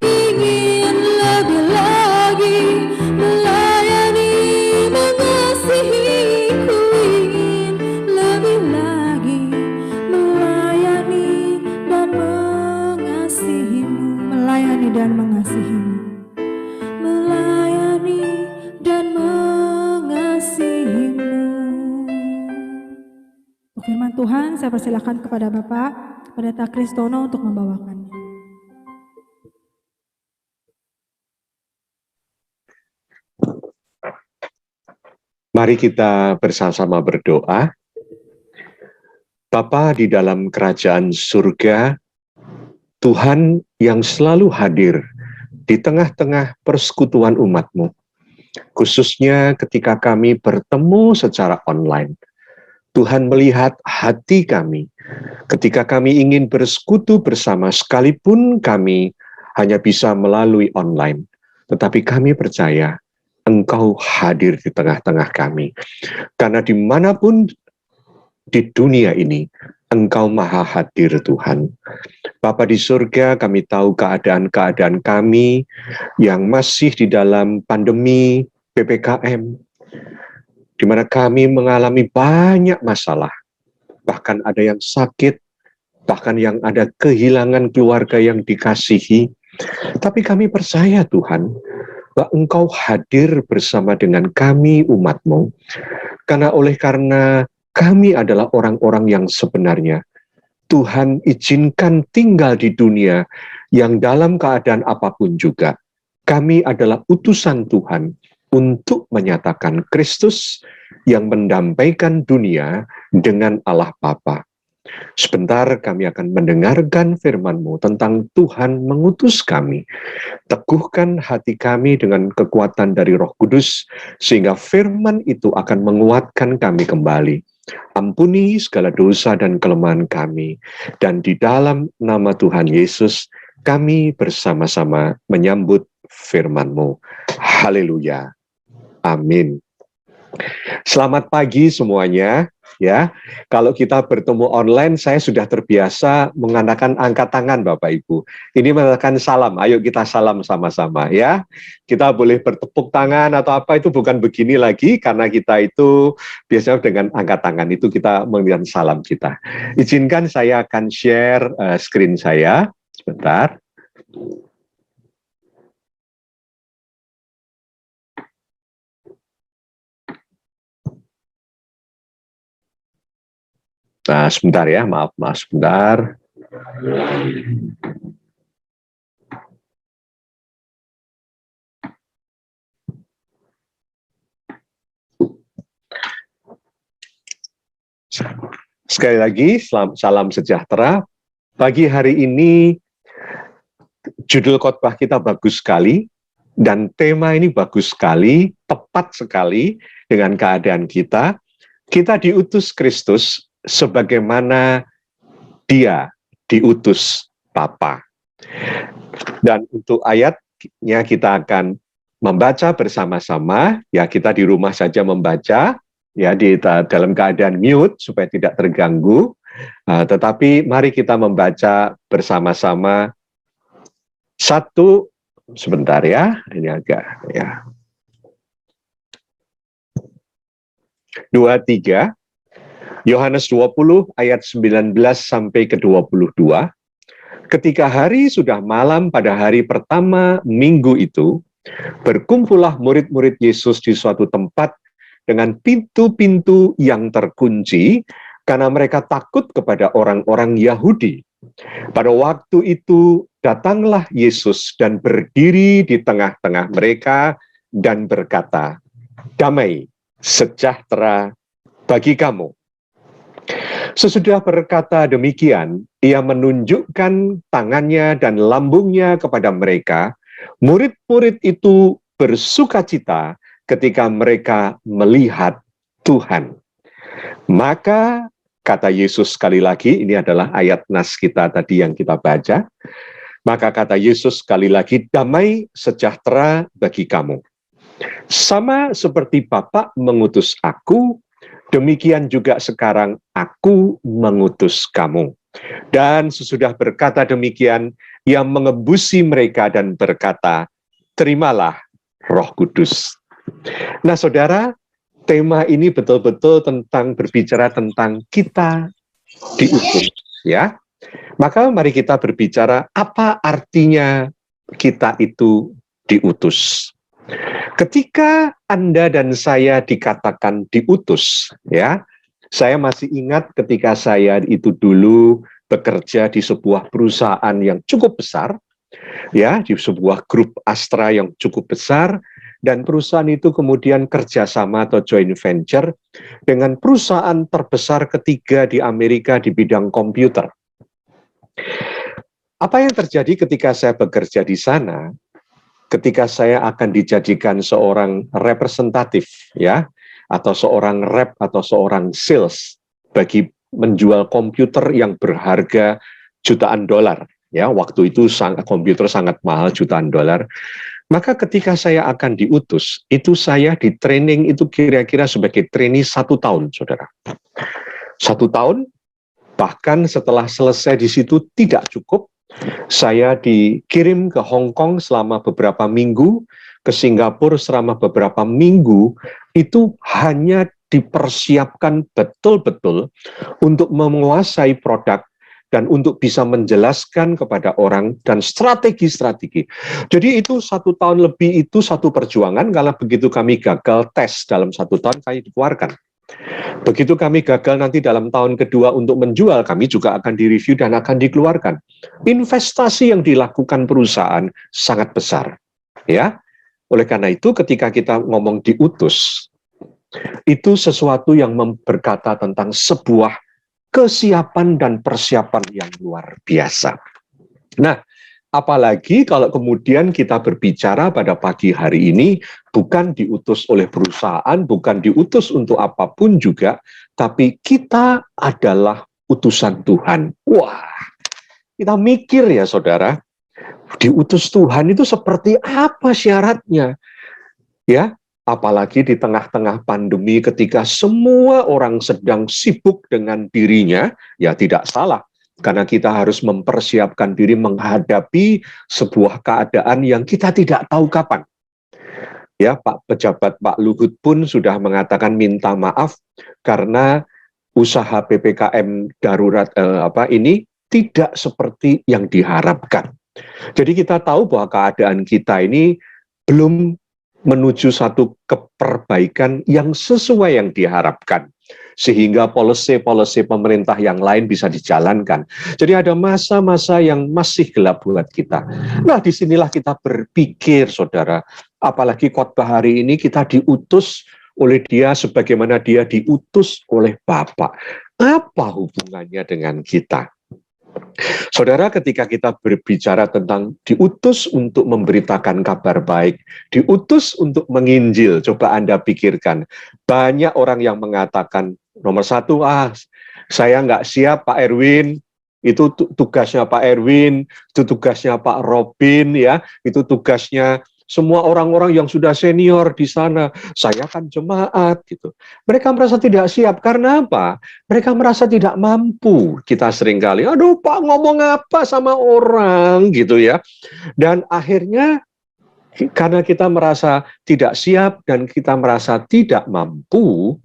Ingin lebih lagi melayani, mengasihi, ku ingin lebih lagi melayani dan mengasihimu, melayani dan mengasihimu, melayani dan mengasihimu. Firman Tuhan, saya persilakan kepada Bapak Pendeta Kristono untuk membawakannya. Mari kita bersama-sama berdoa. Bapa di dalam kerajaan surga, Tuhan yang selalu hadir di tengah-tengah persekutuan umat-Mu, khususnya ketika kami bertemu secara online. Tuhan melihat hati kami ketika kami ingin bersekutu bersama, sekalipun kami hanya bisa melalui online. Tetapi kami percaya Engkau hadir di tengah-tengah kami. Karena dimanapun di dunia ini, Engkau maha hadir Tuhan. Bapa di surga, kami tahu keadaan-keadaan kami yang masih di dalam pandemi PPKM, di mana kami mengalami banyak masalah. Bahkan ada yang sakit, bahkan yang ada kehilangan keluarga yang dikasihi. Tapi kami percaya Tuhan, bahwa Engkau hadir bersama dengan kami umat-Mu, karena kami adalah orang-orang yang sebenarnya Tuhan izinkan tinggal di dunia yang dalam keadaan apapun juga. Kami adalah utusan Tuhan untuk menyatakan Kristus yang mendampaikan dunia dengan Allah Bapa. Sebentar kami akan mendengarkan firman-Mu tentang Tuhan mengutus kami. Teguhkan hati kami dengan kekuatan dari Roh Kudus, sehingga firman itu akan menguatkan kami kembali. Ampuni segala dosa dan kelemahan kami, dan di dalam nama Tuhan Yesus, kami bersama-sama menyambut firman-Mu. Haleluya. Amin. Selamat pagi semuanya. Ya, kalau kita bertemu online, saya sudah terbiasa menggunakan angkat tangan Bapak Ibu. Ini mengatakan salam, ayo kita salam sama-sama ya. Kita boleh bertepuk tangan atau apa, itu bukan begini lagi, karena kita itu biasanya dengan angkat tangan itu kita memberikan salam kita. Izinkan saya akan share screen saya, sebentar. Nah, sebentar ya, maaf sebentar. Sekali lagi, salam sejahtera. Pagi hari ini, judul khotbah kita bagus sekali, dan tema ini bagus sekali, tepat sekali dengan keadaan kita. Kita diutus Kristus sebagaimana Dia diutus Bapa. Dan untuk ayatnya kita akan membaca bersama-sama, ya kita di rumah saja membaca, ya dalam keadaan mute supaya tidak terganggu. Tetapi mari kita membaca bersama-sama sebentar ya, ini agak ya. 2, 3, Yohanes 20 ayat 19 sampai ke 22. Ketika hari sudah malam pada hari pertama minggu itu, berkumpullah murid-murid Yesus di suatu tempat dengan pintu-pintu yang terkunci, karena mereka takut kepada orang-orang Yahudi. Pada waktu itu datanglah Yesus dan berdiri di tengah-tengah mereka dan berkata, "Damai sejahtera bagi kamu." Sesudah berkata demikian, ia menunjukkan tangannya dan lambungnya kepada mereka. Murid-murid itu bersukacita ketika mereka melihat Tuhan. Maka kata Yesus sekali lagi, ini adalah ayat nas kita tadi yang kita baca. Maka kata Yesus sekali lagi, "Damai sejahtera bagi kamu. Sama seperti Bapa mengutus aku, Demikian juga sekarang aku mengutus kamu. Dan sesudah berkata demikian, ia mengembusi mereka dan berkata, terimalah Roh Kudus. Nah, saudara, tema ini betul-betul berbicara tentang kita diutus, ya. Maka mari kita berbicara apa artinya kita itu diutus. Ketika Anda dan saya dikatakan diutus, ya, saya masih ingat ketika saya itu dulu bekerja di sebuah perusahaan yang cukup besar, ya, di sebuah grup Astra yang cukup besar, dan perusahaan itu kemudian kerjasama atau joint venture dengan perusahaan terbesar ketiga di Amerika di bidang komputer. Apa yang terjadi ketika saya bekerja di sana? Ketika saya akan dijadikan seorang representatif, ya, atau seorang rep atau seorang sales bagi menjual komputer yang berharga jutaan dolar, ya, waktu itu komputer sangat mahal, jutaan dolar. Maka ketika saya akan diutus, itu saya di training itu kira-kira sebagai trainee 1 tahun, saudara. 1 tahun, bahkan setelah selesai di situ tidak cukup. Saya dikirim ke Hong Kong selama beberapa minggu, ke Singapura selama beberapa minggu, itu hanya dipersiapkan betul-betul untuk menguasai produk dan untuk bisa menjelaskan kepada orang dan strategi-strategi. Jadi itu 1 tahun lebih itu satu perjuangan, karena begitu kami gagal tes dalam 1 tahun, kami dikeluarkan. Begitu kami gagal nanti dalam tahun kedua untuk menjual, kami juga akan direview dan akan dikeluarkan. Investasi yang dilakukan perusahaan sangat besar, ya. Oleh karena itu, ketika kita ngomong diutus, itu sesuatu yang berkata tentang sebuah kesiapan dan persiapan yang luar biasa. Nah, apalagi kalau kemudian kita berbicara pada pagi hari ini, bukan diutus oleh perusahaan, bukan diutus untuk apapun juga, tapi kita adalah utusan Tuhan. Wah, kita mikir ya saudara, diutus Tuhan itu seperti apa syaratnya? Ya, apalagi di tengah-tengah pandemi ketika semua orang sedang sibuk dengan dirinya, ya tidak salah. Karena kita harus mempersiapkan diri menghadapi sebuah keadaan yang kita tidak tahu kapan. Ya, Pak Pejabat Pak Luhut pun sudah mengatakan minta maaf karena usaha PPKM darurat ini tidak seperti yang diharapkan. Jadi kita tahu bahwa keadaan kita ini belum menuju satu keperbaikan yang sesuai yang diharapkan, sehingga policy pemerintah yang lain bisa dijalankan. Jadi ada masa-masa yang masih gelap buat kita. Nah, disinilah kita berpikir, saudara, apalagi khotbah hari ini kita diutus oleh Dia sebagaimana Dia diutus oleh Bapa. Apa hubungannya dengan kita? Saudara, ketika kita berbicara tentang diutus untuk memberitakan kabar baik, diutus untuk menginjil, coba Anda pikirkan. Banyak orang yang mengatakan, nomor 1, saya nggak siap Pak Erwin, itu tugasnya Pak Erwin, itu tugasnya Pak Robin, ya, itu tugasnya semua orang-orang yang sudah senior di sana. Saya kan jemaat, gitu. Mereka merasa tidak siap, karena apa? Mereka merasa tidak mampu. Kita seringkali, aduh Pak ngomong apa sama orang, gitu ya. Dan akhirnya, karena kita merasa tidak siap dan kita merasa tidak mampu,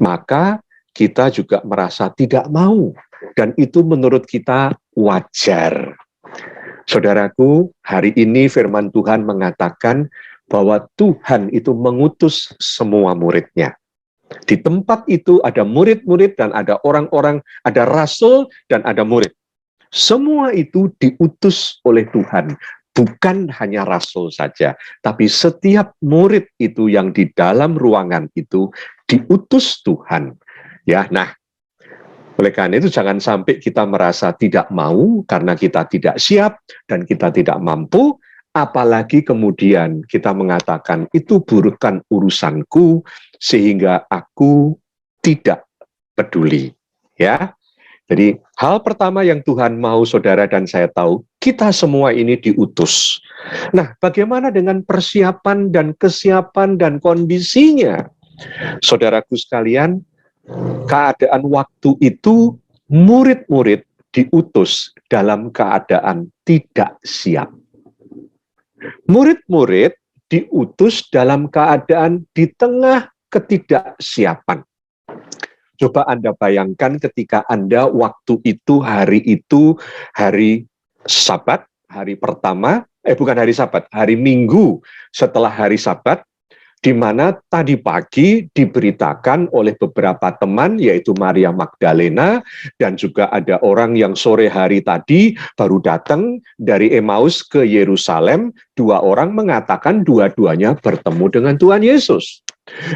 maka kita juga merasa tidak mau. Dan itu menurut kita wajar. Saudaraku, hari ini firman Tuhan mengatakan bahwa Tuhan itu mengutus semua murid-Nya. Di tempat itu ada murid-murid dan ada orang-orang, ada rasul dan ada murid. Semua itu diutus oleh Tuhan. Bukan hanya rasul saja, tapi setiap murid itu yang di dalam ruangan itu diutus Tuhan. Ya, nah, oleh karena itu jangan sampai kita merasa tidak mau karena kita tidak siap dan kita tidak mampu, apalagi kemudian kita mengatakan itu bukan urusanku sehingga aku tidak peduli, ya. Jadi hal pertama yang Tuhan mau saudara dan saya tahu, kita semua ini diutus. Nah, bagaimana dengan persiapan dan kesiapan dan kondisinya? Saudaraku sekalian, keadaan waktu itu murid-murid diutus dalam keadaan tidak siap. Murid-murid diutus dalam keadaan di tengah ketidaksiapan. Coba Anda bayangkan ketika Anda waktu itu, hari Sabat, hari pertama, bukan hari Sabat, hari Minggu setelah hari Sabat, di mana tadi pagi diberitakan oleh beberapa teman, yaitu Maria Magdalena, dan juga ada orang yang sore hari tadi baru datang dari Emmaus ke Yerusalem, 2 orang mengatakan dua-duanya bertemu dengan Tuhan Yesus.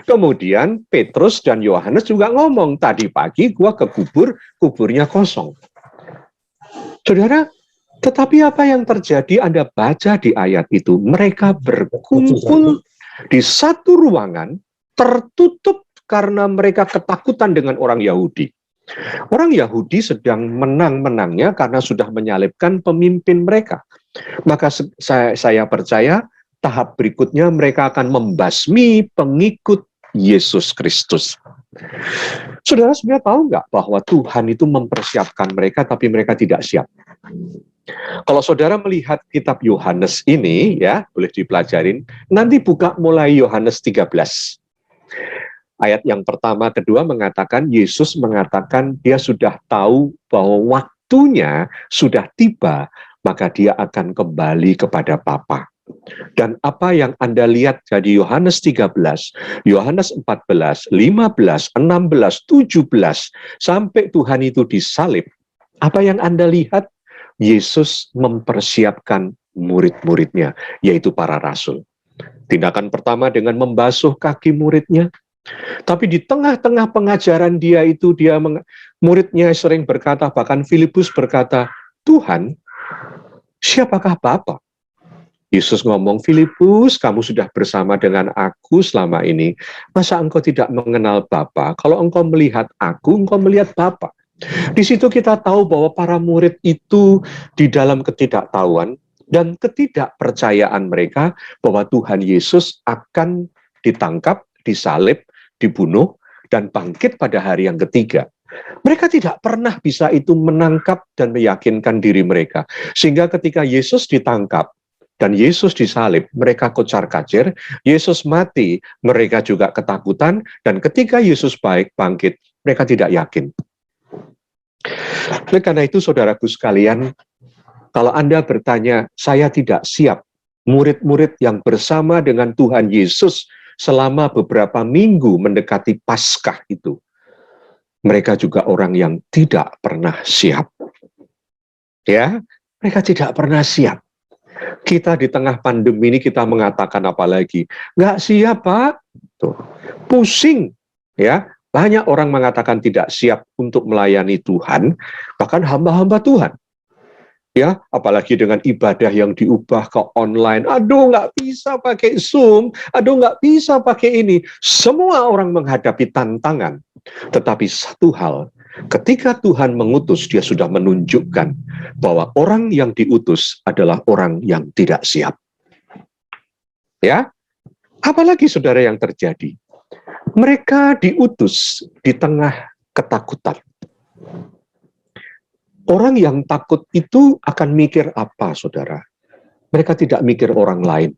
Kemudian Petrus dan Yohanes juga ngomong, tadi pagi gua ke kubur, kuburnya kosong. Saudara, tetapi apa yang terjadi Anda baca di ayat itu, mereka berkumpul di satu ruangan tertutup karena mereka ketakutan dengan orang Yahudi. Orang Yahudi sedang menang-menangnya karena sudah menyalibkan pemimpin mereka. Maka saya percaya tahap berikutnya mereka akan membasmi pengikut Yesus Kristus. Saudara sebenarnya tahu nggak bahwa Tuhan itu mempersiapkan mereka tapi mereka tidak siap? Kalau saudara melihat kitab Yohanes ini, ya, boleh dipelajarin, nanti buka mulai Yohanes 13. Ayat yang pertama, kedua mengatakan, Yesus mengatakan dia sudah tahu bahwa waktunya sudah tiba, maka dia akan kembali kepada Bapa. Dan apa yang Anda lihat dari Yohanes 13, Yohanes 14, 15, 16, 17, sampai Tuhan itu disalib, apa yang Anda lihat? Yesus mempersiapkan murid-muridnya, yaitu para rasul. Tindakan pertama dengan membasuh kaki muridnya, tapi di tengah-tengah pengajaran dia itu, muridnya sering berkata, bahkan Filipus berkata, Tuhan, siapakah Bapa? Yesus ngomong, Filipus, kamu sudah bersama dengan aku selama ini, masa engkau tidak mengenal Bapa? Kalau engkau melihat aku, engkau melihat Bapa. Di situ kita tahu bahwa para murid itu di dalam ketidaktahuan dan ketidakpercayaan mereka bahwa Tuhan Yesus akan ditangkap, disalib, dibunuh, dan bangkit pada hari yang ketiga. Mereka tidak pernah bisa itu menangkap dan meyakinkan diri mereka. Sehingga ketika Yesus ditangkap dan Yesus disalib, mereka kocar-kacir, Yesus mati, mereka juga ketakutan, dan ketika Yesus bangkit, mereka tidak yakin. Oleh karena itu, saudaraku sekalian, kalau Anda bertanya, saya tidak siap, murid-murid yang bersama dengan Tuhan Yesus selama beberapa minggu mendekati Paskah itu, mereka juga orang yang tidak pernah siap. Ya, mereka tidak pernah siap. Kita di tengah pandemi ini kita mengatakan apa lagi? Nggak siap, Pak. Tuh. Pusing, ya. Banyak orang mengatakan tidak siap untuk melayani Tuhan, bahkan hamba-hamba Tuhan. Ya, apalagi dengan ibadah yang diubah ke online. Aduh, nggak bisa pakai Zoom. Aduh, nggak bisa pakai ini. Semua orang menghadapi tantangan. Tetapi satu hal, ketika Tuhan mengutus, dia sudah menunjukkan bahwa orang yang diutus adalah orang yang tidak siap. Ya, apalagi saudara yang terjadi? Mereka diutus di tengah ketakutan. Orang yang takut itu akan mikir apa, saudara? Mereka tidak mikir orang lain.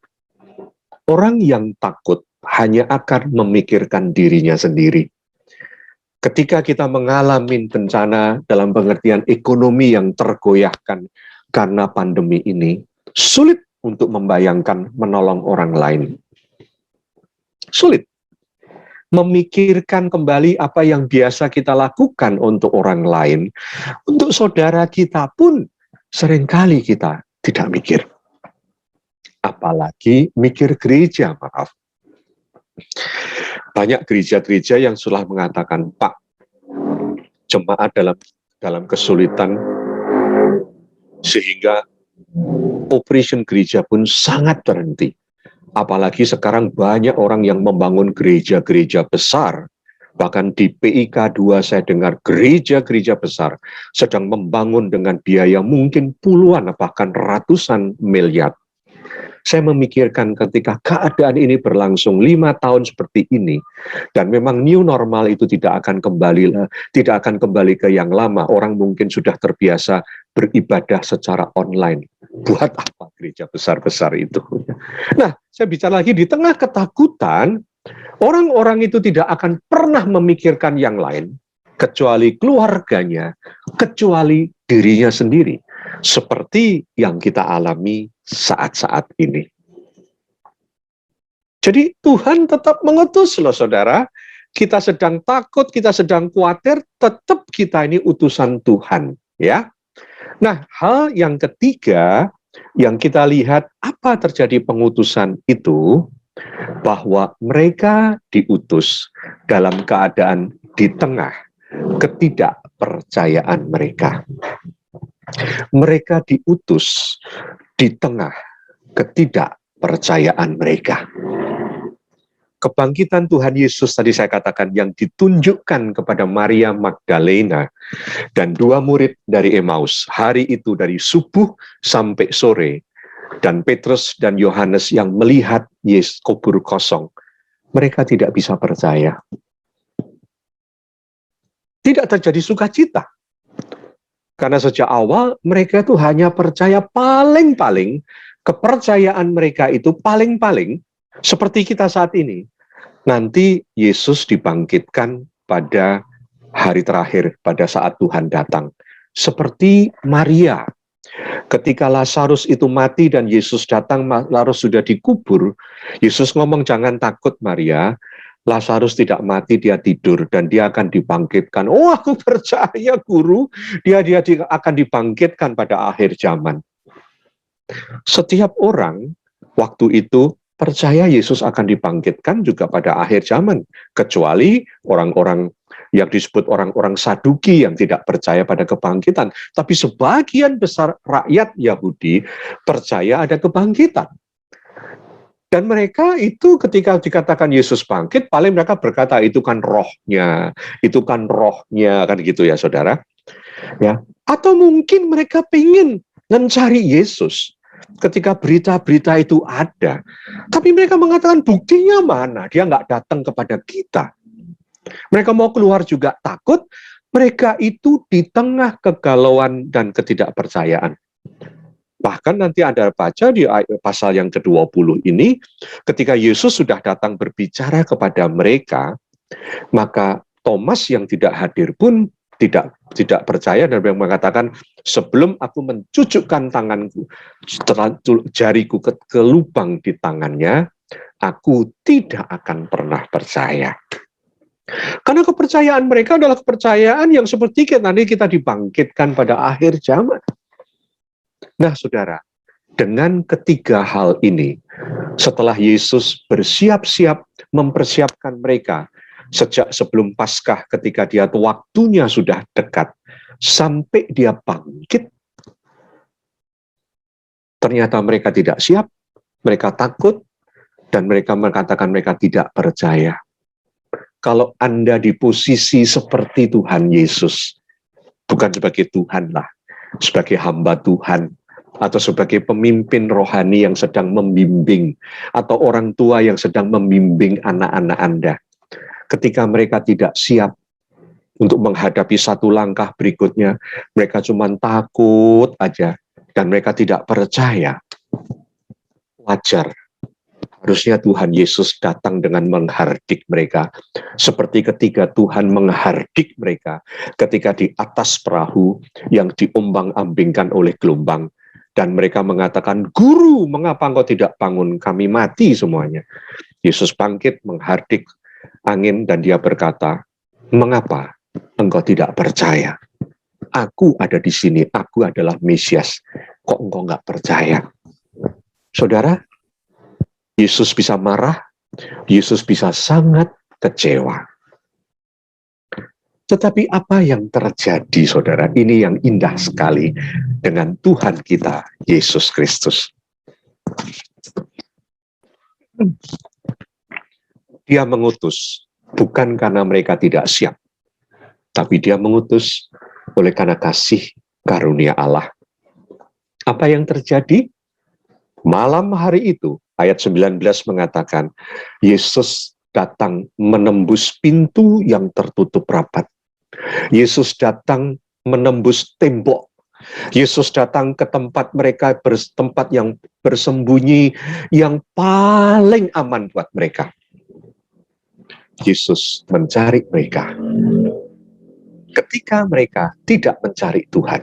Orang yang takut hanya akan memikirkan dirinya sendiri. Ketika kita mengalami bencana dalam pengertian ekonomi yang tergoyahkan karena pandemi ini, sulit untuk membayangkan menolong orang lain. Sulit. Memikirkan kembali apa yang biasa kita lakukan untuk orang lain, untuk saudara kita pun seringkali kita tidak mikir. Apalagi mikir gereja, maaf. Banyak gereja-gereja yang sudah mengatakan, Pak, jemaat dalam kesulitan, sehingga operation gereja pun sangat berhenti. Apalagi sekarang banyak orang yang membangun gereja-gereja besar. Bahkan di PIK 2 saya dengar gereja-gereja besar sedang membangun dengan biaya mungkin puluhan bahkan ratusan miliar. Saya memikirkan ketika keadaan ini berlangsung 5 tahun seperti ini, dan memang new normal itu tidak akan kembali ke yang lama. Orang mungkin sudah terbiasa beribadah secara online. Buat apa gereja besar-besar itu? Nah, saya bicara lagi, di tengah ketakutan, orang-orang itu tidak akan pernah memikirkan yang lain, kecuali keluarganya, kecuali dirinya sendiri. Seperti yang kita alami saat-saat ini. Jadi Tuhan tetap mengutus loh saudara. Kita sedang takut, kita sedang khawatir, tetap kita ini utusan Tuhan. Ya. Nah, hal yang ketiga yang kita lihat apa terjadi pengutusan itu, bahwa mereka diutus dalam keadaan di tengah ketidakpercayaan mereka. Mereka diutus di tengah ketidakpercayaan mereka. Kebangkitan Tuhan Yesus tadi saya katakan yang ditunjukkan kepada Maria Magdalena dan 2 murid dari Emmaus. Hari itu dari subuh sampai sore. Dan Petrus dan Yohanes yang melihat Yesus kubur kosong. Mereka tidak bisa percaya. Tidak terjadi sukacita. Karena sejak awal mereka itu hanya percaya paling-paling, kepercayaan mereka itu paling-paling, seperti kita saat ini. Nanti Yesus dibangkitkan pada hari terakhir, pada saat Tuhan datang. Seperti Maria. Ketika Lazarus itu mati dan Yesus datang, Lazarus sudah dikubur, Yesus ngomong, jangan takut Maria, Lazarus tidak mati, dia tidur dan dia akan dibangkitkan. Oh, aku percaya guru, dia akan dibangkitkan pada akhir zaman. Setiap orang waktu itu percaya Yesus akan dibangkitkan juga pada akhir zaman, kecuali orang-orang yang disebut orang-orang Saduki yang tidak percaya pada kebangkitan. Tapi sebagian besar rakyat Yahudi percaya ada kebangkitan. Dan mereka itu ketika dikatakan Yesus bangkit, paling mereka berkata itu kan rohnya, kan gitu ya saudara. Ya. Atau mungkin mereka pengen mencari Yesus ketika berita-berita itu ada. Tapi mereka mengatakan buktinya mana, dia nggak datang kepada kita. Mereka mau keluar juga takut, mereka itu di tengah kegalauan dan ketidakpercayaan. Bahkan nanti Anda baca di pasal yang ke-20 ini, ketika Yesus sudah datang berbicara kepada mereka, maka Thomas yang tidak hadir pun tidak percaya dan mengatakan, sebelum aku mencucukkan tanganku, jariku ke lubang di tangannya, aku tidak akan pernah percaya. Karena kepercayaan mereka adalah kepercayaan yang seperti nanti kita dibangkitkan pada akhir zaman. Nah, saudara, dengan ketiga hal ini, setelah Yesus bersiap-siap mempersiapkan mereka sejak sebelum Paskah ketika waktunya sudah dekat, sampai dia bangkit, ternyata mereka tidak siap, mereka takut, dan mereka mengatakan mereka tidak percaya. Kalau Anda di posisi seperti Tuhan Yesus, bukan sebagai Tuhan lah, sebagai hamba Tuhan, atau sebagai pemimpin rohani yang sedang membimbing, atau orang tua yang sedang membimbing anak-anak Anda, ketika mereka tidak siap untuk menghadapi satu langkah berikutnya, mereka cuma takut aja, dan mereka tidak percaya. Wajar. Harusnya Tuhan Yesus datang dengan menghardik mereka. Seperti ketika Tuhan menghardik mereka ketika di atas perahu yang diombang-ambingkan oleh gelombang. Dan mereka mengatakan, Guru, mengapa engkau tidak bangun? Kami mati semuanya. Yesus bangkit menghardik angin dan dia berkata, mengapa engkau tidak percaya? Aku ada di sini, aku adalah Mesias. Kok engkau nggak percaya? Saudara, Yesus bisa marah, Yesus bisa sangat kecewa. Tetapi apa yang terjadi, saudara? Ini yang indah sekali dengan Tuhan kita, Yesus Kristus. Dia mengutus, bukan karena mereka tidak siap, tapi dia mengutus oleh karena kasih karunia Allah. Apa yang terjadi? Malam hari itu, ayat 19 mengatakan, Yesus datang menembus pintu yang tertutup rapat. Yesus datang menembus tembok. Yesus datang ke tempat mereka, tempat yang bersembunyi, yang paling aman buat mereka. Yesus mencari mereka. Ketika mereka tidak mencari Tuhan,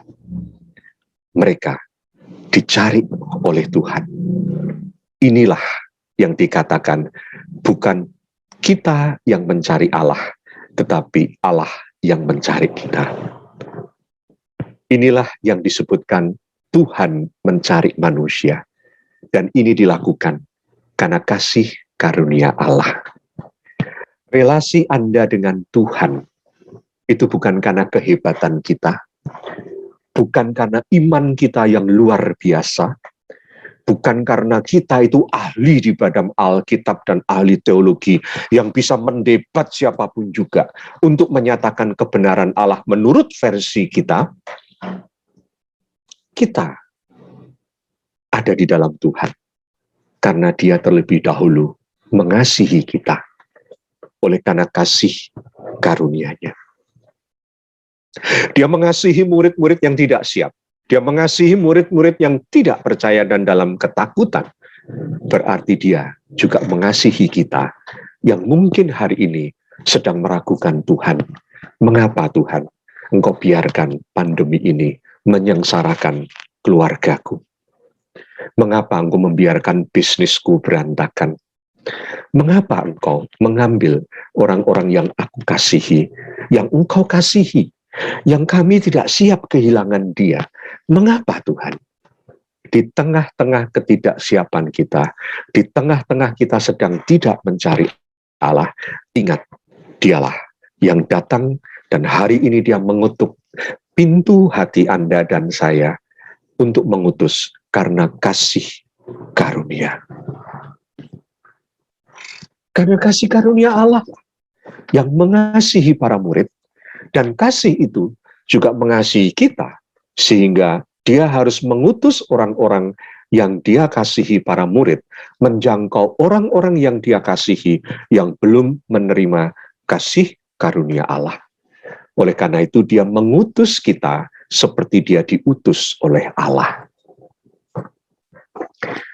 mereka dicari oleh Tuhan. Inilah yang dikatakan, bukan kita yang mencari Allah, tetapi Allah yang mencari kita. Inilah yang disebutkan Tuhan mencari manusia. Dan ini dilakukan karena kasih karunia Allah. Relasi Anda dengan Tuhan itu bukan karena kehebatan kita, bukan karena iman kita yang luar biasa, bukan karena kita itu ahli di badan Alkitab dan ahli teologi yang bisa mendebat siapapun juga untuk menyatakan kebenaran Allah menurut versi kita. Kita ada di dalam Tuhan karena Dia terlebih dahulu mengasihi kita oleh karena kasih karunia-Nya. Dia mengasihi murid-murid yang tidak siap. Dia mengasihi murid-murid yang tidak percaya dan dalam ketakutan. Berarti Dia juga mengasihi kita yang mungkin hari ini sedang meragukan Tuhan. Mengapa Tuhan Engkau biarkan pandemi ini menyengsarakan keluargaku? Mengapa Engkau membiarkan bisnisku berantakan? Mengapa Engkau mengambil orang-orang yang aku kasihi, yang Engkau kasihi, yang kami tidak siap kehilangan dia? Mengapa Tuhan? Di tengah-tengah ketidaksiapan kita, di tengah-tengah kita sedang tidak mencari Allah, ingat, Dialah yang datang dan hari ini Dia mengutuk pintu hati Anda dan saya untuk mengutus karena kasih karunia. Karena kasih karunia Allah yang mengasihi para murid, dan kasih itu juga mengasihi kita, sehingga Dia harus mengutus orang-orang yang Dia kasihi para murid, menjangkau orang-orang yang Dia kasihi, yang belum menerima kasih karunia Allah. Oleh karena itu Dia mengutus kita seperti Dia diutus oleh Allah.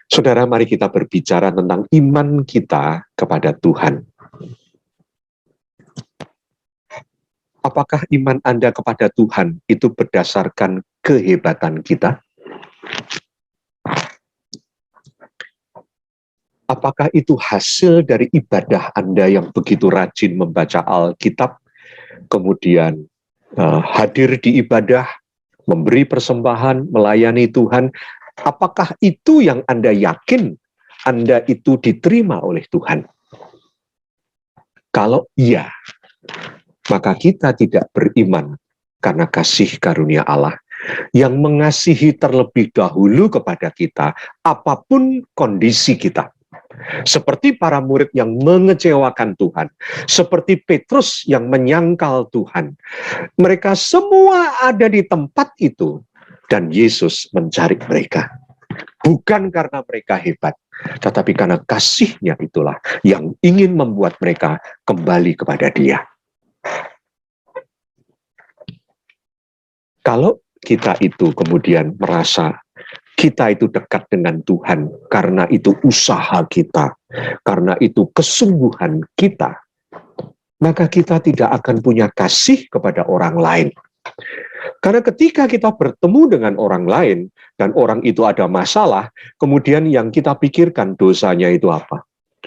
Saudara, mari kita berbicara tentang iman kita kepada Tuhan. Apakah iman Anda kepada Tuhan itu berdasarkan kehebatan kita? Apakah itu hasil dari ibadah Anda yang begitu rajin membaca Alkitab, kemudian hadir di ibadah, memberi persembahan, melayani Tuhan? Apakah itu yang Anda yakin Anda itu diterima oleh Tuhan? Kalau iya, maka kita tidak beriman karena kasih karunia Allah yang mengasihi terlebih dahulu kepada kita, apapun kondisi kita. Seperti para murid yang mengecewakan Tuhan, seperti Petrus yang menyangkal Tuhan. Mereka semua ada di tempat itu, dan Yesus mencari mereka. Bukan karena mereka hebat, tetapi karena kasih-Nya itulah yang ingin membuat mereka kembali kepada Dia. Kalau kita itu kemudian merasa kita itu dekat dengan Tuhan karena itu usaha kita, karena itu kesungguhan kita, maka kita tidak akan punya kasih kepada orang lain. Karena ketika kita bertemu dengan orang lain dan orang itu ada masalah, kemudian yang kita pikirkan dosanya itu apa?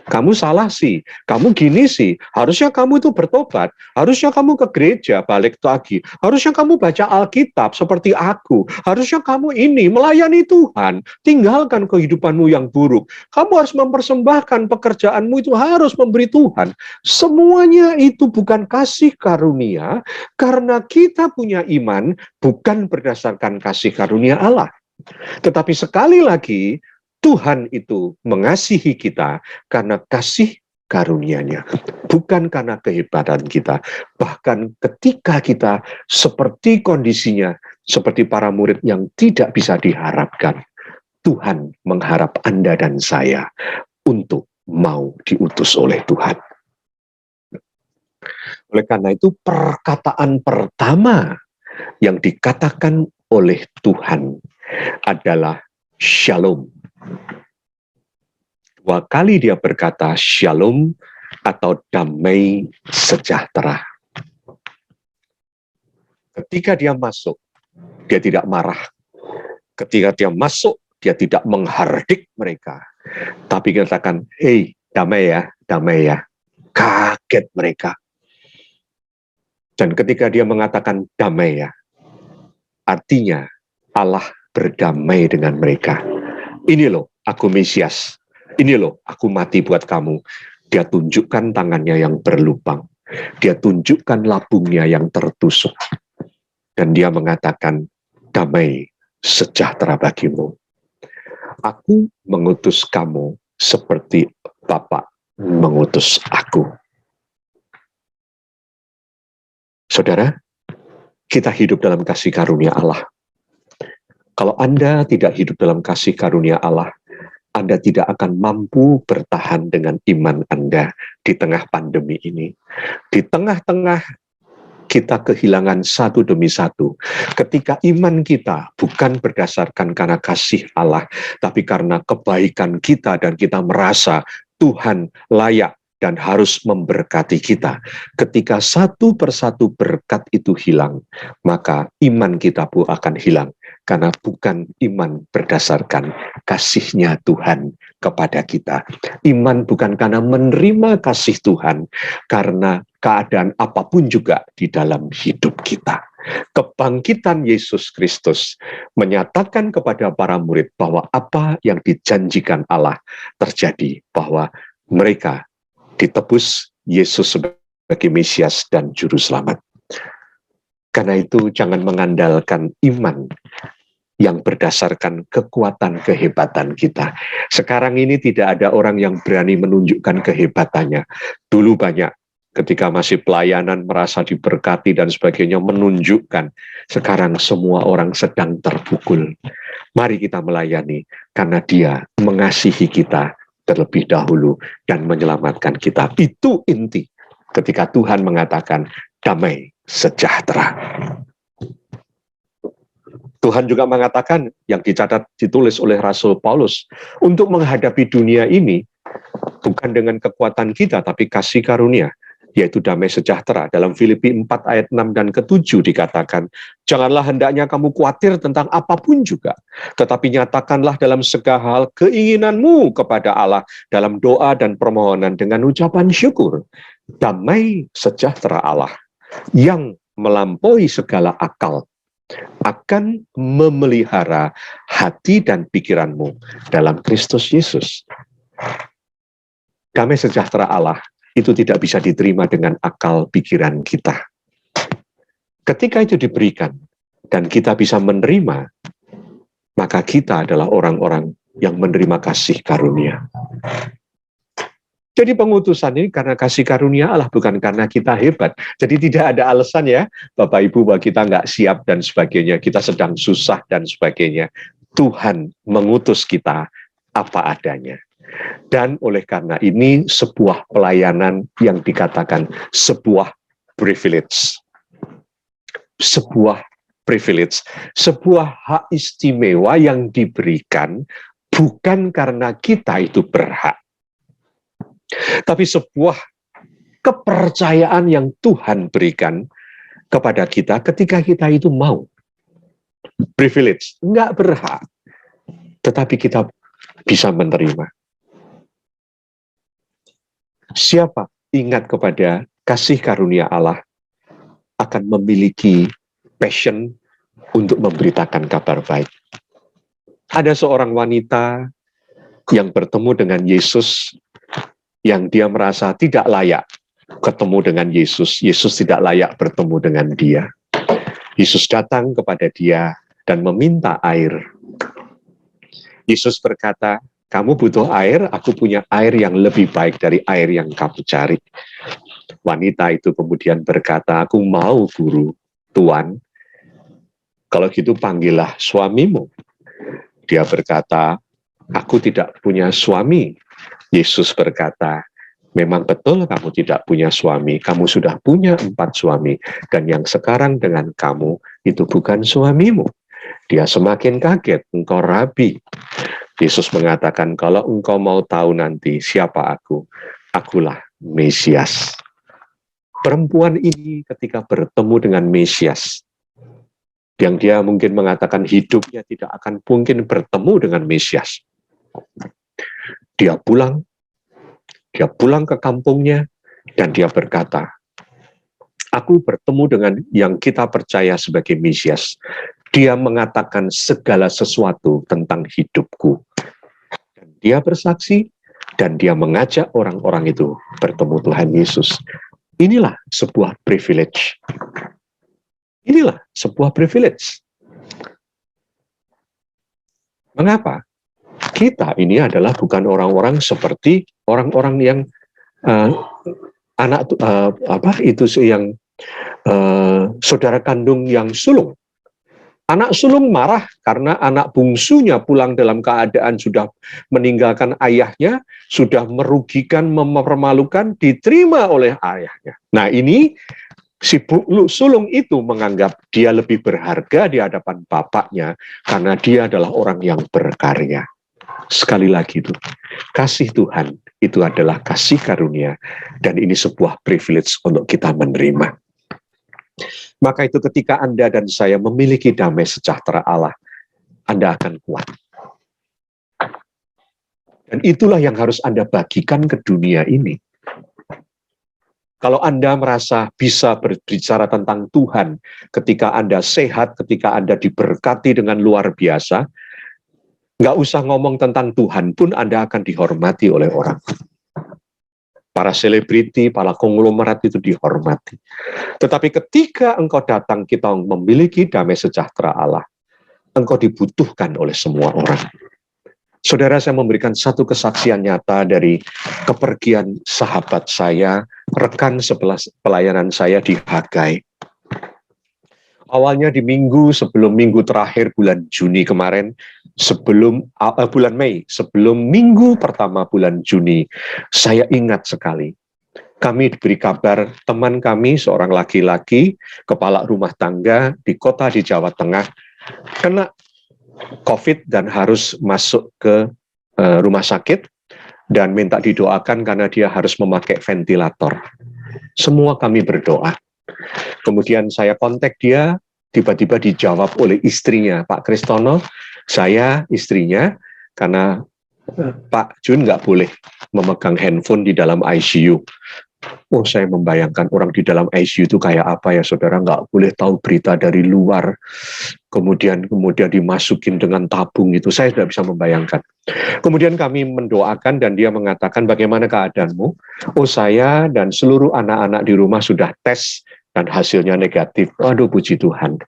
Kamu salah sih, kamu gini sih, harusnya kamu itu bertobat, harusnya kamu ke gereja balik lagi, harusnya kamu baca Alkitab seperti aku, harusnya kamu ini melayani Tuhan, tinggalkan kehidupanmu yang buruk, kamu harus mempersembahkan pekerjaanmu itu harus memberi Tuhan. Semuanya itu bukan kasih karunia, karena kita punya iman bukan berdasarkan kasih karunia Allah. Tetapi sekali lagi, Tuhan itu mengasihi kita karena kasih karunia-Nya, bukan karena kehebatan kita. Bahkan ketika kita seperti kondisinya, seperti para murid yang tidak bisa diharapkan, Tuhan mengharap Anda dan saya untuk mau diutus oleh Tuhan. Oleh karena itu, perkataan pertama yang dikatakan oleh Tuhan adalah shalom. 2 kali dia berkata shalom atau damai sejahtera. Ketika dia masuk, dia tidak marah. Ketika dia masuk, dia tidak menghardik mereka. Tapi katakan, hey, damai ya, damai ya. Kaget mereka. Dan ketika dia mengatakan damai ya, artinya Allah berdamai dengan mereka. Ini loh, aku Mesias. Ini loh, aku mati buat kamu. Dia tunjukkan tangannya yang berlubang. Dia tunjukkan labungnya yang tertusuk. Dan dia mengatakan, damai sejahtera bagimu. Aku mengutus kamu seperti Bapa mengutus aku. Saudara, kita hidup dalam kasih karunia Allah. Kalau Anda tidak hidup dalam kasih karunia Allah, Anda tidak akan mampu bertahan dengan iman Anda di tengah pandemi ini. Di tengah-tengah kita kehilangan satu demi satu. Ketika iman kita bukan berdasarkan karena kasih Allah, tapi karena kebaikan kita dan kita merasa Tuhan layak dan harus memberkati kita. Ketika satu persatu berkat itu hilang, maka iman kita pun akan hilang. Karena bukan iman berdasarkan kasih-Nya Tuhan kepada kita. Iman bukan karena menerima kasih Tuhan, karena keadaan apapun juga di dalam hidup kita. Kebangkitan Yesus Kristus menyatakan kepada para murid bahwa apa yang dijanjikan Allah terjadi, bahwa mereka ditebus Yesus sebagai Mesias dan Juru Selamat. Karena itu jangan mengandalkan iman yang berdasarkan kekuatan kehebatan kita. Sekarang ini tidak ada orang yang berani menunjukkan kehebatannya. Dulu banyak, ketika masih pelayanan merasa diberkati dan sebagainya menunjukkan. Sekarang semua orang sedang terpukul. Mari kita melayani karena Dia mengasihi kita terlebih dahulu dan menyelamatkan kita. Itu inti ketika Tuhan mengatakan damai sejahtera. Tuhan juga mengatakan yang ditulis oleh Rasul Paulus, untuk menghadapi dunia ini bukan dengan kekuatan kita tapi kasih karunia, yaitu damai sejahtera. Dalam Filipi 4 ayat 6 dan ke-7 dikatakan, janganlah hendaknya kamu khawatir tentang apapun juga, tetapi nyatakanlah dalam segala hal keinginanmu kepada Allah dalam doa dan permohonan dengan ucapan syukur. Damai sejahtera Allah yang melampaui segala akal akan memelihara hati dan pikiranmu dalam Kristus Yesus. Damai sejahtera Allah itu tidak bisa diterima dengan akal pikiran kita. Ketika itu diberikan dan kita bisa menerima, maka kita adalah orang-orang yang menerima kasih karunia. Jadi pengutusan ini karena kasih karunia Allah, bukan karena kita hebat. Jadi tidak ada alasan ya, Bapak Ibu, bahwa kita nggak siap dan sebagainya, kita sedang susah dan sebagainya. Tuhan mengutus kita apa adanya. Dan oleh karena ini sebuah pelayanan yang dikatakan sebuah privilege. Sebuah privilege, sebuah hak istimewa yang diberikan bukan karena kita itu berhak, tapi sebuah kepercayaan yang Tuhan berikan kepada kita ketika kita itu mau. Privilege, enggak berhak, tetapi kita bisa menerima. Siapa ingat kepada kasih karunia Allah akan memiliki passion untuk memberitakan kabar baik. Ada seorang wanita yang bertemu dengan Yesus, yang dia merasa tidak layak ketemu dengan Yesus. Yesus tidak layak bertemu dengan dia. Yesus datang kepada dia dan meminta air. Yesus berkata, kamu butuh air, aku punya air yang lebih baik dari air yang kamu cari. Wanita itu kemudian berkata, aku mau guru, Tuan. Kalau gitu panggillah suamimu. Dia berkata, aku tidak punya suami. Yesus berkata, memang betul kamu tidak punya suami, kamu sudah punya 4 suami, dan yang sekarang dengan kamu itu bukan suamimu. Dia semakin kaget, engkau rabi. Yesus mengatakan, kalau engkau mau tahu nanti siapa akulah Mesias. Perempuan ini ketika bertemu dengan Mesias, yang dia mungkin mengatakan hidupnya tidak akan mungkin bertemu dengan Mesias. Dia pulang ke kampungnya, dan dia berkata, aku bertemu dengan yang kita percaya sebagai Mesias. Dia mengatakan segala sesuatu tentang hidupku. Dan dia bersaksi, dan dia mengajak orang-orang itu bertemu Tuhan Yesus. Inilah sebuah privilege. Inilah sebuah privilege. Mengapa? Kita ini adalah bukan orang-orang seperti orang-orang yang saudara kandung yang sulung. Anak sulung marah karena anak bungsunya pulang dalam keadaan sudah meninggalkan ayahnya, sudah merugikan, mempermalukan, diterima oleh ayahnya. Nah, ini si sulung itu menganggap dia lebih berharga di hadapan bapaknya karena dia adalah orang yang berkarya. Sekali lagi itu, kasih Tuhan itu adalah kasih karunia, dan ini sebuah privilege untuk kita menerima. Maka itu ketika Anda dan saya memiliki damai sejahtera Allah, Anda akan kuat. Dan itulah yang harus Anda bagikan ke dunia ini. Kalau Anda merasa bisa berbicara tentang Tuhan, ketika Anda sehat, ketika Anda diberkati dengan luar biasa, nggak usah ngomong tentang Tuhan pun Anda akan dihormati oleh orang. Para selebriti, para konglomerat itu dihormati. Tetapi ketika engkau datang, kita memiliki damai sejahtera Allah, engkau dibutuhkan oleh semua orang. Saudara, saya memberikan satu kesaksian nyata dari kepergian sahabat saya, rekan sebelah pelayanan saya di Hagai. Awalnya di sebelum minggu terakhir bulan Juni kemarin, bulan Mei, sebelum minggu pertama bulan Juni, saya ingat sekali. Kami diberi kabar teman kami, seorang laki-laki, kepala rumah tangga di kota di Jawa Tengah, kena COVID dan harus masuk ke rumah sakit dan minta didoakan karena dia harus memakai ventilator. Semua kami berdoa. Kemudian saya kontak dia, tiba-tiba dijawab oleh istrinya, Pak Kristono, saya istrinya, karena Pak Jun nggak boleh memegang handphone di dalam ICU. Oh, saya membayangkan orang di dalam ICU itu kayak apa ya, saudara, nggak boleh tahu berita dari luar. Kemudian dimasukin dengan tabung itu, saya tidak bisa membayangkan. Kemudian kami mendoakan dan dia mengatakan, bagaimana keadaanmu? Oh, saya dan seluruh anak-anak di rumah sudah tes dan hasilnya negatif. Aduh, puji Tuhan.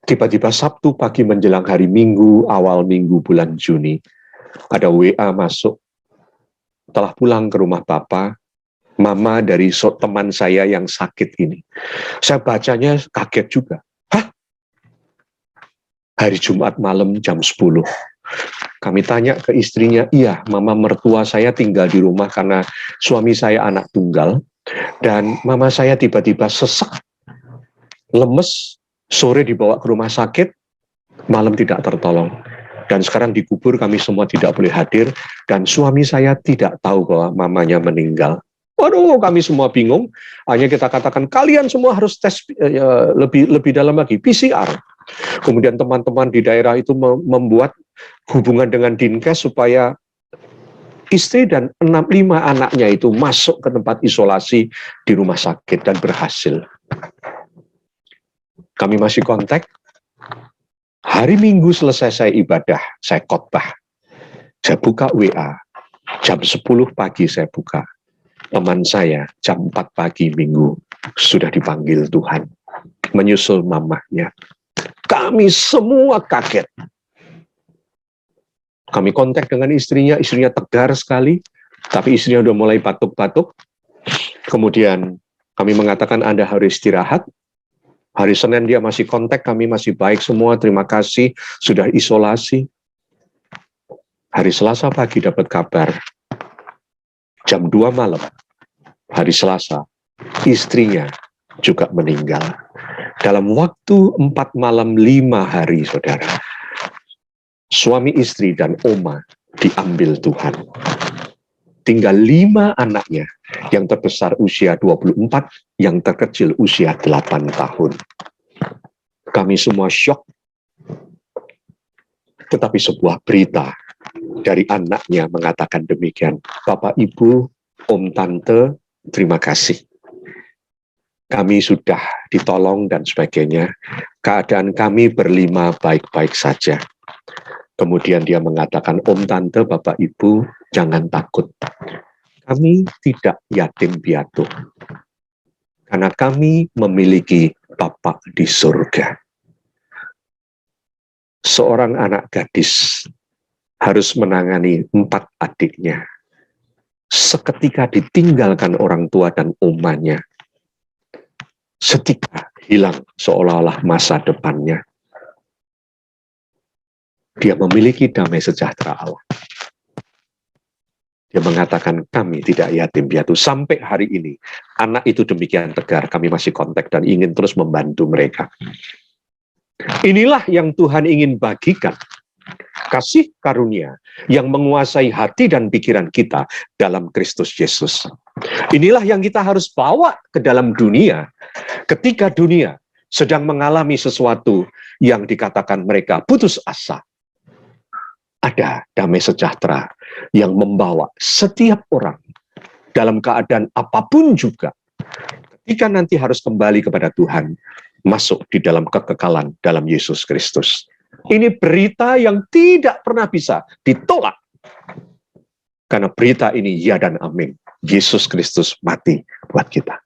Tiba-tiba Sabtu pagi menjelang hari Minggu, awal minggu bulan Juni, ada WA masuk. Setelah pulang ke rumah Bapak, mama dari teman saya yang sakit ini. Saya bacanya kaget juga. Hah? Hari Jumat malam jam 10. Kami tanya ke istrinya, iya, mama mertua saya tinggal di rumah karena suami saya anak tunggal, dan mama saya tiba-tiba sesak, lemes, sore dibawa ke rumah sakit, malam tidak tertolong. Dan sekarang dikubur, kami semua tidak boleh hadir, dan suami saya tidak tahu bahwa mamanya meninggal. Waduh, kami semua bingung. Hanya kita katakan, kalian semua harus tes lebih dalam lagi, PCR. Kemudian teman-teman di daerah itu membuat hubungan dengan Dinkes supaya istri dan 5 anaknya itu masuk ke tempat isolasi di rumah sakit dan berhasil. Kami masih kontak. Hari Minggu selesai saya ibadah, saya khotbah. Saya buka WA, jam 10 pagi saya buka. Teman saya jam 4 pagi Minggu sudah dipanggil Tuhan, menyusul mamahnya. Kami semua kaget. Kami kontak dengan istrinya tegar sekali, tapi istrinya udah mulai batuk-batuk. Kemudian kami mengatakan Anda harus istirahat. Hari Senin dia masih kontak, kami masih baik semua, terima kasih, sudah isolasi. Hari Selasa pagi dapat kabar, jam 2 malam, hari Selasa, istrinya juga meninggal. Dalam waktu 4 malam 5 hari, saudara, suami istri dan oma diambil Tuhan. Tinggal 5 anaknya, yang terbesar usia 24, yang terkecil usia 8 tahun. Kami semua syok, tetapi sebuah berita dari anaknya mengatakan demikian. Bapak, Ibu, Om, Tante, terima kasih. Kami sudah ditolong dan sebagainya. Keadaan kami berlima baik-baik saja. Kemudian dia mengatakan, Om, Tante, Bapak, Ibu, jangan takut. Kami tidak yatim piatu. Karena kami memiliki Bapa di surga. Seorang anak gadis harus menangani 4 adiknya. Seketika ditinggalkan orang tua dan omanya. Seketika hilang seolah-olah masa depannya. Dia memiliki damai sejahtera Allah. Dia mengatakan kami tidak yatim piatu. Sampai hari ini, anak itu demikian tegar. Kami masih kontak dan ingin terus membantu mereka. Inilah yang Tuhan ingin bagikan. Kasih karunia yang menguasai hati dan pikiran kita dalam Kristus Yesus. Inilah yang kita harus bawa ke dalam dunia. Ketika dunia sedang mengalami sesuatu yang dikatakan mereka putus asa. Ada damai sejahtera yang membawa setiap orang dalam keadaan apapun juga, ketika nanti harus kembali kepada Tuhan, masuk di dalam kekekalan dalam Yesus Kristus. Ini berita yang tidak pernah bisa ditolak. Karena berita ini ya dan amin. Yesus Kristus mati buat kita.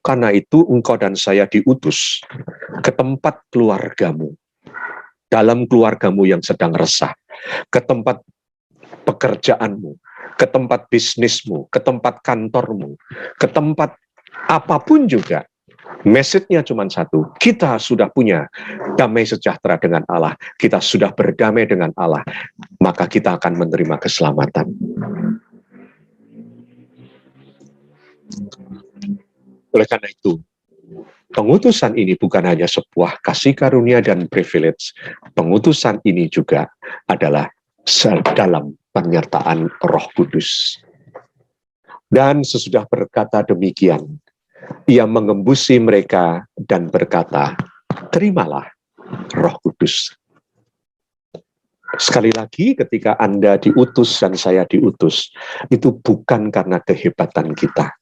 Karena itu engkau dan saya diutus ke tempat keluargamu. Dalam keluargamu yang sedang resah, ke tempat pekerjaanmu, ke tempat bisnismu, ke tempat kantormu, ke tempat apapun juga. Message-nya cuma satu, kita sudah punya damai sejahtera dengan Allah, kita sudah berdamai dengan Allah, maka kita akan menerima keselamatan. Oleh karena itu, pengutusan ini bukan hanya sebuah kasih karunia dan privilege. Pengutusan ini juga adalah dalam penyertaan Roh Kudus. Dan sesudah berkata demikian, ia mengembusi mereka dan berkata, terimalah Roh Kudus. Sekali lagi, ketika Anda diutus dan saya diutus, itu bukan karena kehebatan kita,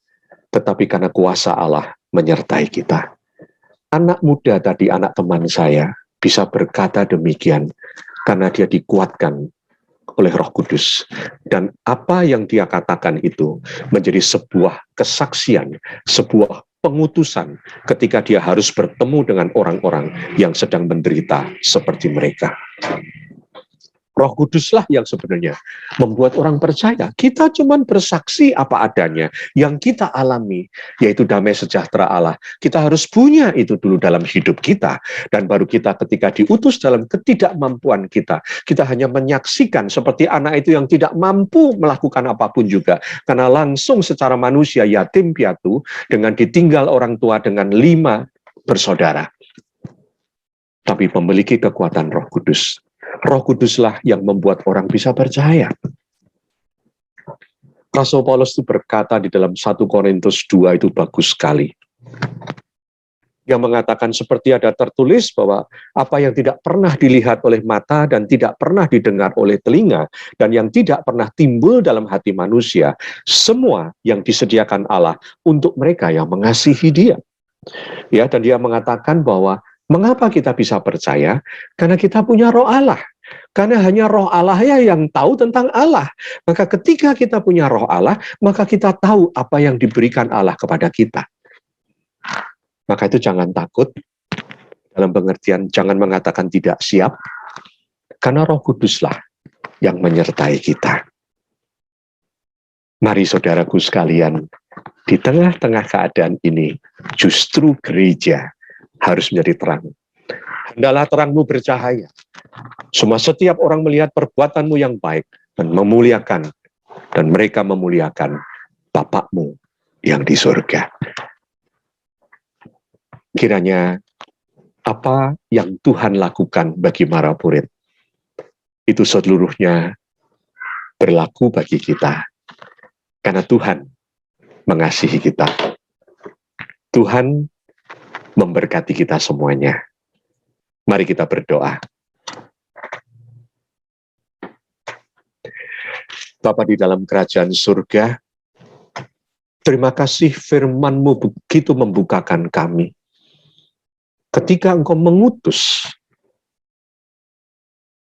tetapi karena kuasa Allah menyertai kita. Anak muda tadi, anak teman saya, bisa berkata demikian karena dia dikuatkan oleh Roh Kudus. Dan apa yang dia katakan itu menjadi sebuah kesaksian, sebuah pengutusan ketika dia harus bertemu dengan orang-orang yang sedang menderita seperti mereka. Roh Kuduslah yang sebenarnya membuat orang percaya. Kita cuma bersaksi apa adanya yang kita alami, yaitu damai sejahtera Allah. Kita harus punya itu dulu dalam hidup kita. Dan baru kita ketika diutus dalam ketidakmampuan kita, kita hanya menyaksikan seperti anak itu yang tidak mampu melakukan apapun juga. Karena langsung secara manusia yatim piatu dengan ditinggal orang tua dengan 5 bersaudara. Tapi memiliki kekuatan Roh Kudus. Roh Kuduslah yang membuat orang bisa percaya. Rasul Paulus itu berkata di dalam 1 Korintus 2 itu bagus sekali. Yang mengatakan seperti ada tertulis bahwa apa yang tidak pernah dilihat oleh mata dan tidak pernah didengar oleh telinga dan yang tidak pernah timbul dalam hati manusia, semua yang disediakan Allah untuk mereka yang mengasihi Dia. Ya, dan dia mengatakan bahwa mengapa kita bisa percaya? Karena kita punya Roh Allah. Karena hanya Roh Allah yang tahu tentang Allah. Maka ketika kita punya Roh Allah, maka kita tahu apa yang diberikan Allah kepada kita. Maka itu jangan takut. Dalam pengertian jangan mengatakan tidak siap. Karena Roh Kuduslah yang menyertai kita. Mari saudaraku sekalian, di tengah-tengah keadaan ini, justru gereja harus menjadi terang. Hendaklah terangmu bercahaya. Semua setiap orang melihat perbuatanmu yang baik dan memuliakan, dan mereka memuliakan Bapakmu yang di surga. Kiranya apa yang Tuhan lakukan bagi para murid, itu seluruhnya berlaku bagi kita. Karena Tuhan mengasihi kita. Tuhan memberkati kita semuanya. Mari kita berdoa. Bapa di dalam kerajaan surga, terima kasih firman-Mu begitu membukakan kami. Ketika Engkau mengutus,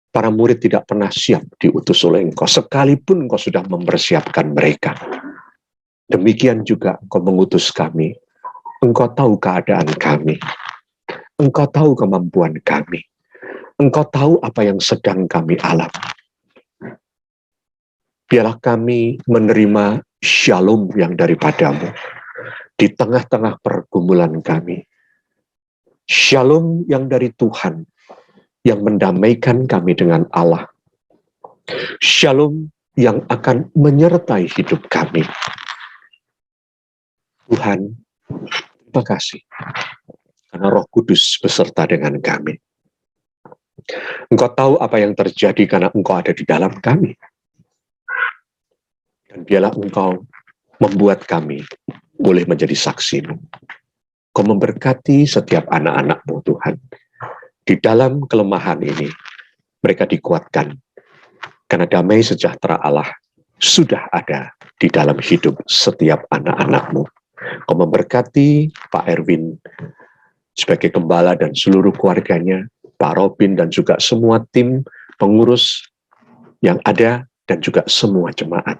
para murid tidak pernah siap diutus oleh Engkau, sekalipun Engkau sudah mempersiapkan mereka. Demikian juga Engkau mengutus kami. Engkau tahu keadaan kami. Engkau tahu kemampuan kami. Engkau tahu apa yang sedang kami alami. Biarlah kami menerima shalom yang daripada-Mu di tengah-tengah pergumulan kami. Shalom yang dari Tuhan, yang mendamaikan kami dengan Allah. Shalom yang akan menyertai hidup kami. Tuhan, terima kasih karena Roh Kudus beserta dengan kami. Engkau tahu apa yang terjadi karena Engkau ada di dalam kami. Dan biarlah Engkau membuat kami boleh menjadi saksi-Mu. Kau memberkati setiap anak-anak-Mu, Tuhan. Di dalam kelemahan ini, mereka dikuatkan. Karena damai sejahtera Allah sudah ada di dalam hidup setiap anak-anak-Mu. Kau memberkati Pak Erwin sebagai gembala dan seluruh keluarganya, Pak Robin dan juga semua tim pengurus yang ada dan juga semua jemaat.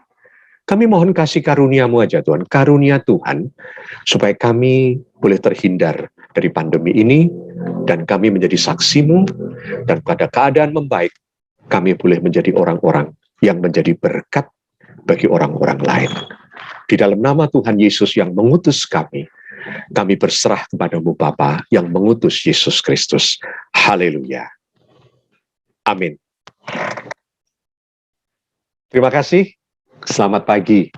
Kami mohon kasih karunia-Mu aja Tuhan, karunia Tuhan, supaya kami boleh terhindar dari pandemi ini, dan kami menjadi saksi-Mu, dan pada keadaan membaik, kami boleh menjadi orang-orang yang menjadi berkat bagi orang-orang lain. Di dalam nama Tuhan Yesus yang mengutus kami berserah kepada-Mu Bapa yang mengutus Yesus Kristus. Haleluya. Amin. Terima kasih. Selamat pagi.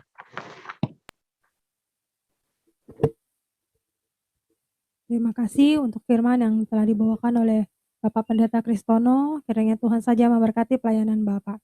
Terima kasih untuk firman yang telah dibawakan oleh Bapak Pendeta Kristono. Kiranya Tuhan saja memberkati pelayanan Bapak.